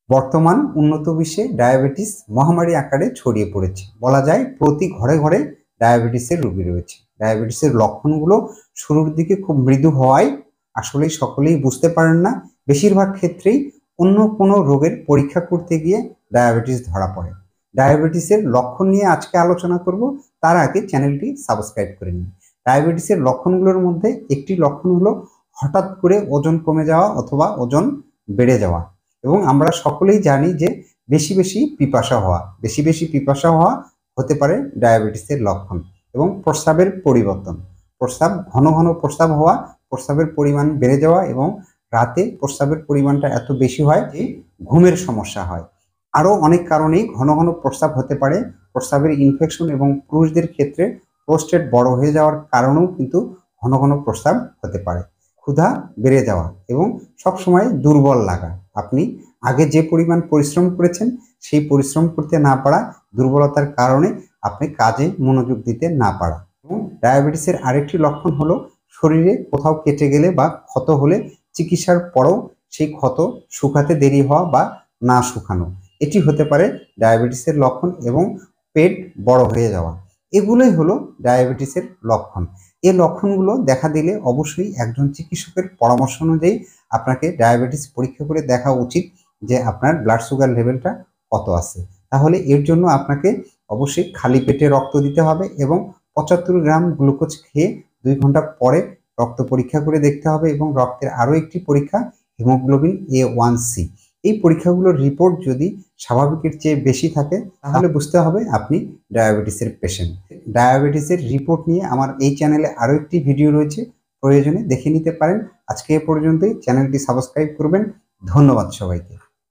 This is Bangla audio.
বর্তমান উন্নত বিশ্বে ডায়াবেটিস মহামারী আকারে ছড়িয়ে পড়েছে। বলা যায় প্রতি ঘরে ঘরে ডায়াবেটিসের রোগী রয়েছে। ডায়াবেটিসের লক্ষণগুলো শুরুর দিকে খুব মৃদু হওয়ায় আসলেই সকলেই বুঝতে পারেন না। বেশিরভাগ ক্ষেত্রেই অন্য কোনো রোগের পরীক্ষা করতে গিয়ে ডায়াবেটিস ধরা পড়ে। ডায়াবেটিসের লক্ষণ নিয়ে আজকে আলোচনা করব, তার আগে চ্যানেলটি সাবস্ক্রাইব করে নিন। ডায়াবেটিসের লক্ষণগুলোর মধ্যে একটি লক্ষণ হলো হঠাৎ করে ওজন কমে যাওয়া অথবা ওজন বেড়ে যাওয়া, এবং আমরা সকলেই জানি যে বেশি বেশি পিপাসা হওয়া হতে পারে ডায়াবেটিসের লক্ষণ। এবং প্রস্রাবের পরিবর্তন, ঘন ঘন প্রস্রাব হওয়া, প্রস্রাবের পরিমাণ বেড়ে যাওয়া, এবং রাতে প্রস্রাবের পরিমাণটা এত বেশি হয় যে ঘুমের সমস্যা হয়। আরও অনেক কারণেই ঘন ঘন প্রস্রাব হতে পারে। প্রস্রাবের ইনফেকশন এবং পুরুষদের ক্ষেত্রে প্রোস্টেট বড় হয়ে যাওয়ার কারণেও কিন্তু ঘন ঘন প্রস্রাব হতে পারে। ক্ষুধা বেড়ে যাওয়া এবং সবসময় দুর্বল লাগা, আপনি আগে যে পরিমাণ পরিশ্রম করেছেন সেই পরিশ্রম করতে না পারা, দুর্বলতার কারণে আপনি কাজে মনোযোগ দিতে না পারা। এবং ডায়াবেটিসের আরেকটি লক্ষণ হলো শরীরে কোথাও কেটে গেলে বা ক্ষত হলে চিকিৎসার পরও সেই ক্ষত শুকাতে দেরি হওয়া বা না শুকানো, এটি হতে পারে ডায়াবেটিসের লক্ষণ। এবং পেট বড় হয়ে যাওয়া, এগুলোই হলো ডায়াবেটিসের লক্ষণ। এই লক্ষণগুলো দেখা দিলে অবশ্যই একজন চিকিৎসকের পরামর্শ অনুযায়ী আপনাকে ডায়াবেটিস পরীক্ষা করে দেখা উচিত যে আপনার ব্লাড সুগার লেভেলটা কত আছে। তাহলে এর জন্য আপনাকে অবশ্যই খালি পেটে রক্ত দিতে হবে এবং 75 গ্রাম গ্লুকোজ খেয়ে 2 ঘন্টা পরে রক্ত পরীক্ষা করে দেখতে হবে। এবং রক্তের আরও একটি পরীক্ষা হিমোগ্লোবিন A1C, এই পরীক্ষাগুলোর রিপোর্ট যদি স্বাভাবিকের চেয়ে বেশি থাকে তাহলে বুঝতে হবে আপনি ডায়াবেটিসের পেশেন্ট। ডায়াবেটিসের রিপোর্ট নিয়ে আমার এই চ্যানেলে আরও একটি ভিডিও রয়েছে, প্রয়োজনে দেখে নিতে পারেন। আজকে এ পর্যন্তই। চ্যানেলটি সাবস্ক্রাইব করবেন। ধন্যবাদ সবাইকে।